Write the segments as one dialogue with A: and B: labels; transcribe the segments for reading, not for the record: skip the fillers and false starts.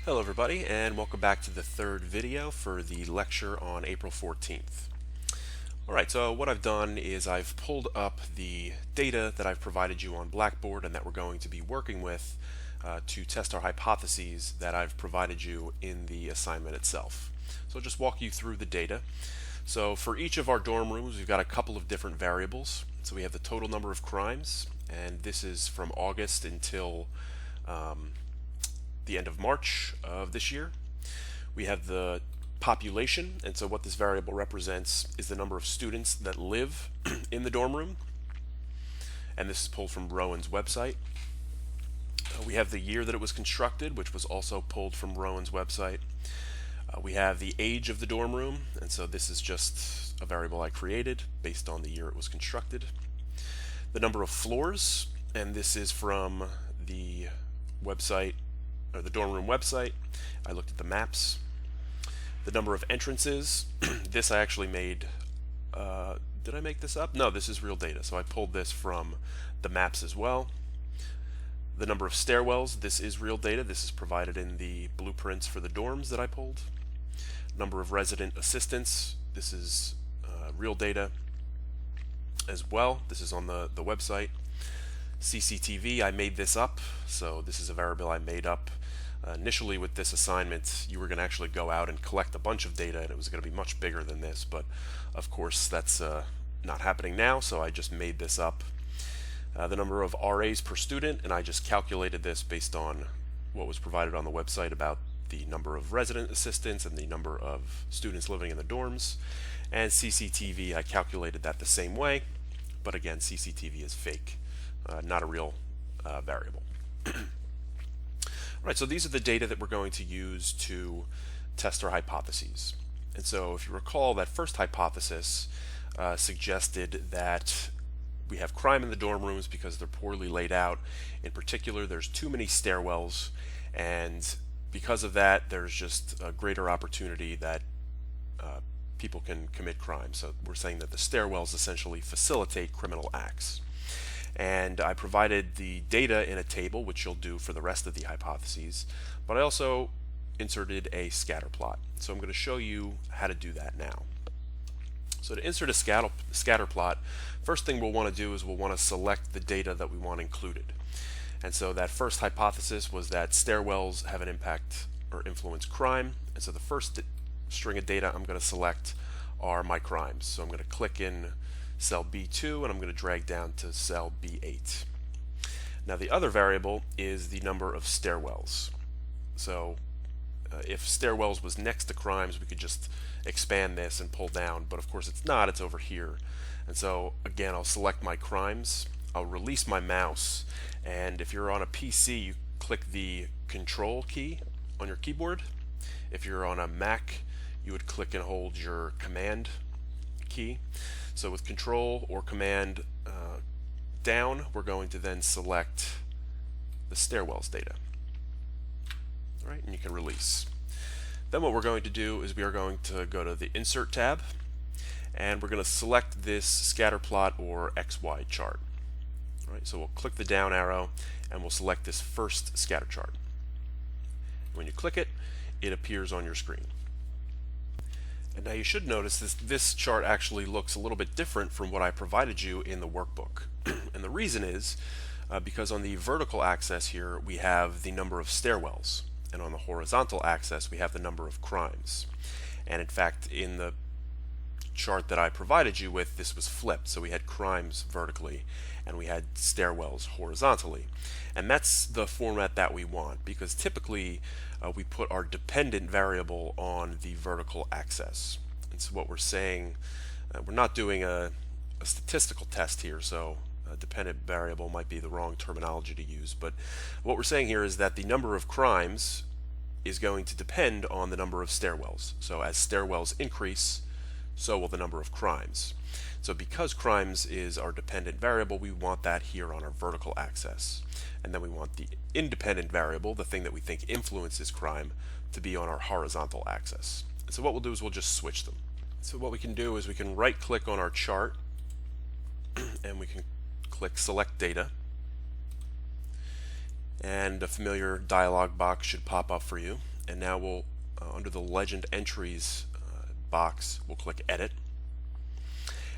A: Hello everybody, and welcome back to the third video for the lecture on April 14th. Alright, so what I've done is I've pulled up the data that I've provided you on Blackboard and that we're going to be working with to test our hypotheses that I've provided you in the assignment itself. So I'll just walk you through the data. So for each of our dorm rooms, we've got a couple of different variables. So we have the total number of crimes, and this is from August until the end of March of this year. We have the population, and so what this variable represents is the number of students that live in the dorm room, and this is pulled from Rowan's website. We have the year that it was constructed, which was also pulled from Rowan's website. We have the age of the dorm room, and so this is just a variable I created based on the year it was constructed. The number of floors, and this is from the website, or the dorm room website. I looked at the maps. The number of entrances, this I actually made, did I make this up? No, this is real data, so I pulled this from the maps as well. The number of stairwells, this is real data. This is provided in the blueprints for the dorms that I pulled. Number of resident assistants, this is real data as well. This is on the website. CCTV, I made this up, so this is a variable I made up. Initially with this assignment, you were going to actually go out and collect a bunch of data, and it was going to be much bigger than this, but of course that's not happening now, so I just made this up. The number of RAs per student, and I just calculated this based on what was provided on the website about the number of resident assistants and the number of students living in the dorms. And CCTV, I calculated that the same way, but again, CCTV is fake, not a real variable. Right, so these are the data that we're going to use to test our hypotheses. And so if you recall, that first hypothesis suggested that we have crime in the dorm rooms because they're poorly laid out. In particular, there's too many stairwells, and because of that, there's just a greater opportunity that people can commit crime. So we're saying that the stairwells essentially facilitate criminal acts. And I provided the data in a table, which you'll do for the rest of the hypotheses, but I also inserted a scatter plot. So I'm going to show you how to do that now. So to insert a scatter plot, first thing we'll want to do is we'll want to select the data that we want included. And so that first hypothesis was that stairwells have an impact or influence crime. And so the first string of data I'm going to select are my crimes. So I'm going to click in cell B2 and I'm going to drag down to cell B8. Now the other variable is the number of stairwells. So if stairwells was next to crimes, we could just expand this and pull down, but of course it's not, it's over here. And so again, I'll select my crimes, I'll release my mouse, and if you're on a PC, you click the Control key on your keyboard. If you're on a Mac, you would click and hold your Command key. So with Control or Command down, we're going to then select the stairwells data. All right, and you can release. Then what we're going to do is we are going to go to the Insert tab, and we're going to select this scatter plot or XY chart. All right, so we'll click the down arrow and we'll select this first scatter chart. When you click it, it appears on your screen. And now you should notice this chart actually looks a little bit different from what I provided you in the workbook. And the reason is because on the vertical axis here we have the number of stairwells, and on the horizontal axis we have the number of crimes. And in fact, in the chart that I provided you with, this was flipped, so we had crimes vertically and we had stairwells horizontally. And that's the format that we want, because typically we put our dependent variable on the vertical axis. And so what we're saying, we're not doing a statistical test here, so a dependent variable might be the wrong terminology to use, but what we're saying here is that the number of crimes is going to depend on the number of stairwells. So as stairwells increase, so will the number of crimes. So because crimes is our dependent variable, we want that here on our vertical axis. And then we want the independent variable, the thing that we think influences crime, to be on our horizontal axis. So what we'll do is we'll just switch them. So what we can do is we can right click on our chart and we can click Select Data, and a familiar dialog box should pop up for you, and now we'll, under the legend entries box, we'll click edit.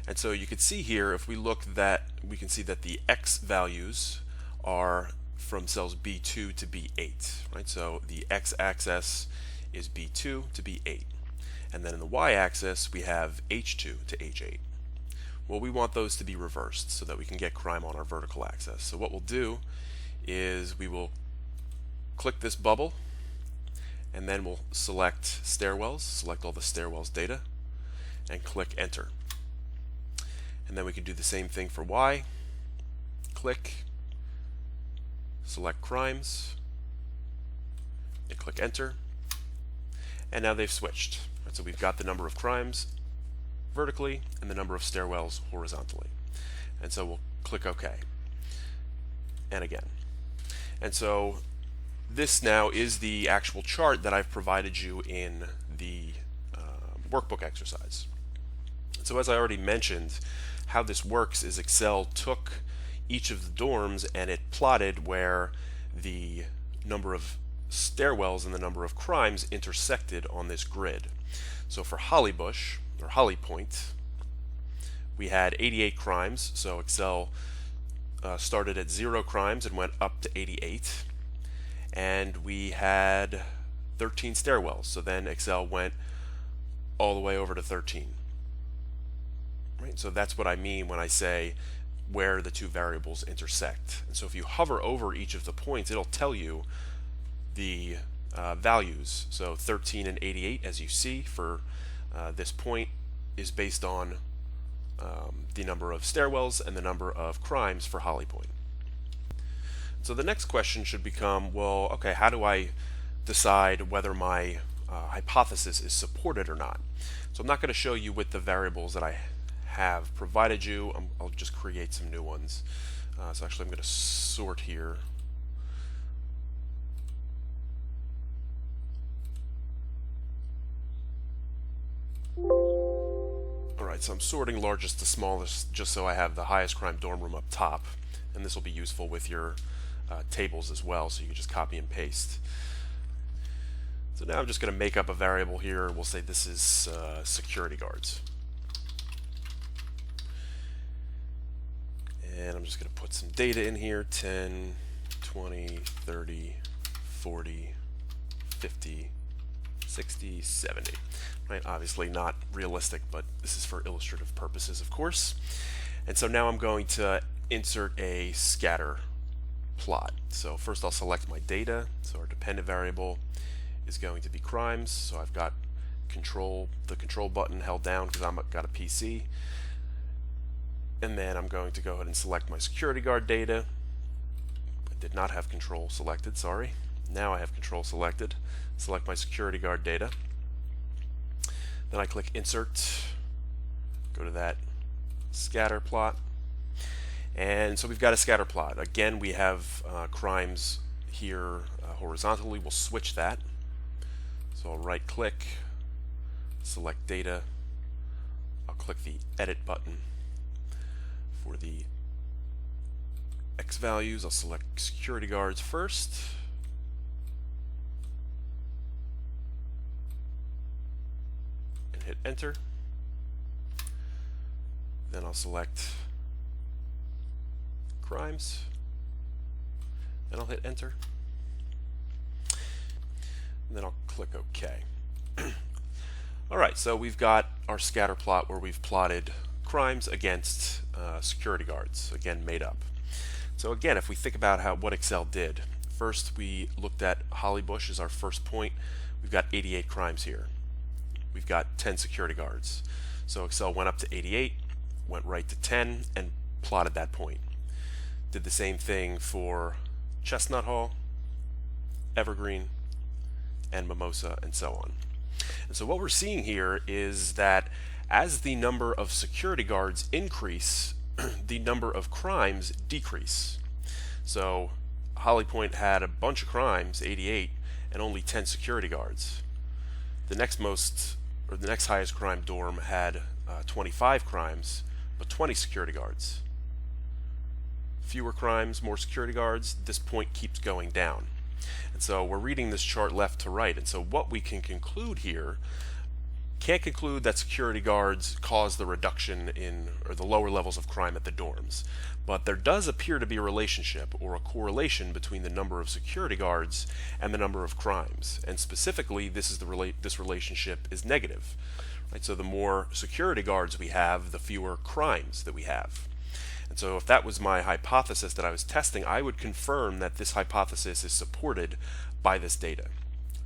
A: And so you can see here, if we look, that we can see that the X values are from cells B2 to B8, right? So the X axis is B2 to B8. And then in the Y axis, we have H2 to H8. Well, we want those to be reversed so that we can get crime on our vertical axis. So what we'll do is we will click this bubble, and then we'll select stairwells, select all the stairwells data, and click enter. And then we can do the same thing for Y. Click, select crimes, and click enter. And now they've switched. Right, so we've got the number of crimes vertically and the number of stairwells horizontally. And so we'll click OK. And again. And so this now is the actual chart that I've provided you in the workbook exercise. So as I already mentioned, how this works is Excel took each of the dorms and it plotted where the number of stairwells and the number of crimes intersected on this grid. So for Hollybush, or Holly Point, we had 88 crimes, so Excel started at 0 crimes and went up to 88. And we had 13 stairwells, so then Excel went all the way over to 13. Right? So that's what I mean when I say where the two variables intersect. And so if you hover over each of the points, it'll tell you the values. So 13 and 88, as you see, for this point is based on the number of stairwells and the number of crimes for Holly Point. So the next question should become, well, okay, how do I decide whether my hypothesis is supported or not? So I'm not going to show you with the variables that I have provided you. I'll just create some new ones. So actually I'm going to sort here. Alright, so I'm sorting largest to smallest just so I have the highest crime dorm room up top, and this will be useful with your tables as well, so you can just copy and paste. So now I'm just going to make up a variable here. We'll say this is security guards. And I'm just going to put some data in here, 10, 20, 30, 40, 50, 60, 70. Right? Obviously not realistic, but this is for illustrative purposes, of course. And so now I'm going to insert a scatter plot. So first I'll select my data. So our dependent variable is going to be crimes. So I've got the control button held down because I've got a PC. And then I'm going to go ahead and select my security guard data. I did not have control selected, sorry. Now I have control selected. Select my security guard data. Then I click insert, go to that scatter plot. And so we've got a scatter plot. Again, we have crimes here horizontally. We'll switch that. So I'll right click, select data. I'll click the edit button. For the X values, I'll select security guards first. And hit enter. Then I'll select crimes. And I'll hit enter. And then I'll click OK. Alright, so we've got our scatter plot where we've plotted crimes against security guards, again made up. So again, if we think about what Excel did, first we looked at Hollybush as our first point. We've got 88 crimes here. We've got 10 security guards. So Excel went up to 88, went right to 10, and plotted that point. Did the same thing for Chestnut Hall, Evergreen, and Mimosa, and so on. And so what we're seeing here is that as the number of security guards increase, the number of crimes decrease. So Holly Point had a bunch of crimes, 88, and only 10 security guards. The next highest crime dorm had 25 crimes, but 20 security guards. Fewer crimes, more security guards. This point keeps going down. And so we're reading this chart left to right, and so what we can conclude here, can't conclude that security guards caused the reduction in, or the lower levels of crime at the dorms. But there does appear to be a relationship or a correlation between the number of security guards and the number of crimes. And specifically, this relationship is negative. Right? So the more security guards we have, the fewer crimes that we have. And so if that was my hypothesis that I was testing, I would confirm that this hypothesis is supported by this data.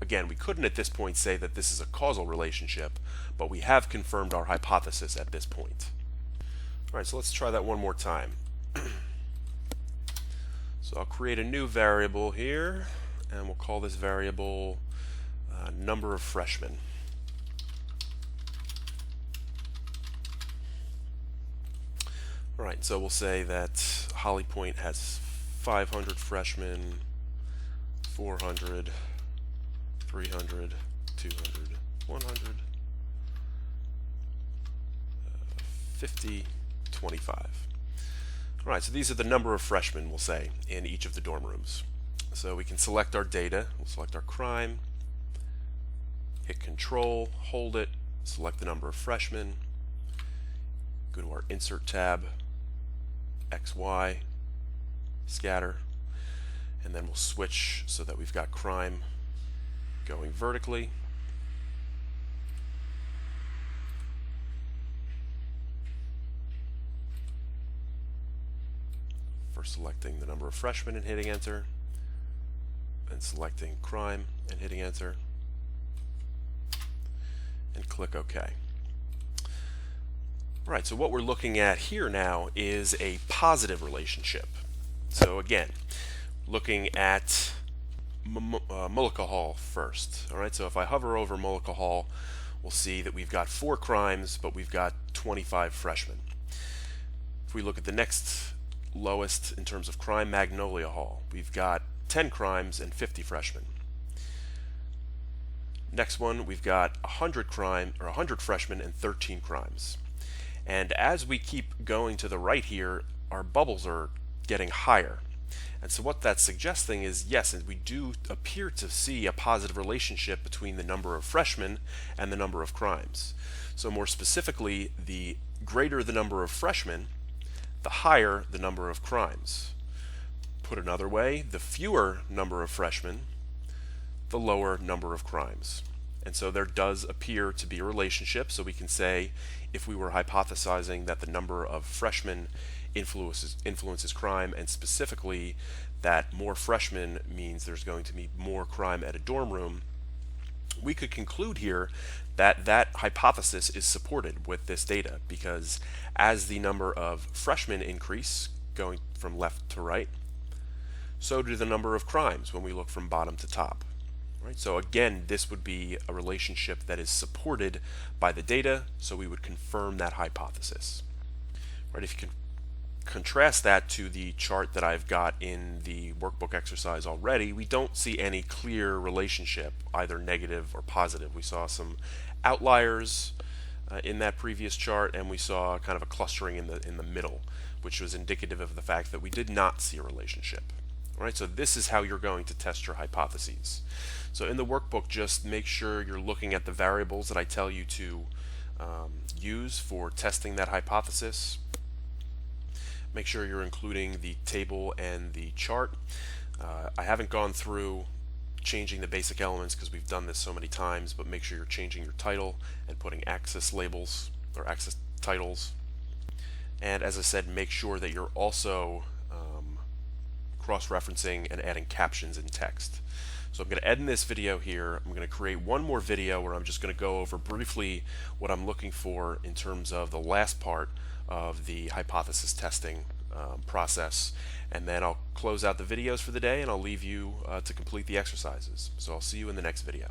A: Again, we couldn't at this point say that this is a causal relationship, but we have confirmed our hypothesis at this point. All right, so let's try that one more time. So I'll create a new variable here, and we'll call this variable number of freshmen. All right, so we'll say that Holly Point has 500 freshmen, 400, 300, 200, 100, 50, 25. All right, so these are the number of freshmen, we'll say, in each of the dorm rooms. So we can select our data. We'll select our crime, hit Control, hold it, select the number of freshmen, go to our Insert tab, XY, scatter, and then we'll switch so that we've got crime going vertically. First selecting the number of freshmen and hitting enter, then selecting crime and hitting enter, and click OK. All right, so what we're looking at here now is a positive relationship. So again, looking at Mullica Hall first. All right, so if I hover over Mullica Hall, we'll see that we've got 4 crimes, but we've got 25 freshmen. If we look at the next lowest in terms of crime, Magnolia Hall, we've got 10 crimes and 50 freshmen. Next one, we've got 100 freshmen and 13 crimes. And as we keep going to the right here, our bubbles are getting higher. And so what that's suggesting is, yes, we do appear to see a positive relationship between the number of freshmen and the number of crimes. So more specifically, the greater the number of freshmen, the higher the number of crimes. Put another way, the fewer number of freshmen, the lower number of crimes. And so there does appear to be a relationship, so we can say, if we were hypothesizing that the number of freshmen influences crime, and specifically that more freshmen means there's going to be more crime at a dorm room, we could conclude here that that hypothesis is supported with this data, because as the number of freshmen increase, going from left to right, so do the number of crimes when we look from bottom to top. Right? So again, this would be a relationship that is supported by the data, so we would confirm that hypothesis. Right? If you can contrast that to the chart that I've got in the workbook exercise already, we don't see any clear relationship, either negative or positive. We saw some outliers in that previous chart, and we saw kind of a clustering in the middle, which was indicative of the fact that we did not see a relationship. Right? So this is how you're going to test your hypotheses. So in the workbook, just make sure you're looking at the variables that I tell you to use for testing that hypothesis. Make sure you're including the table and the chart. I haven't gone through changing the basic elements because we've done this so many times, but make sure you're changing your title and putting axis labels or axis titles. And as I said, make sure that you're also cross-referencing and adding captions in text. So I'm going to end this video here. I'm going to create one more video where I'm just going to go over briefly what I'm looking for in terms of the last part of the hypothesis testing process, and then I'll close out the videos for the day and I'll leave you to complete the exercises. So I'll see you in the next video.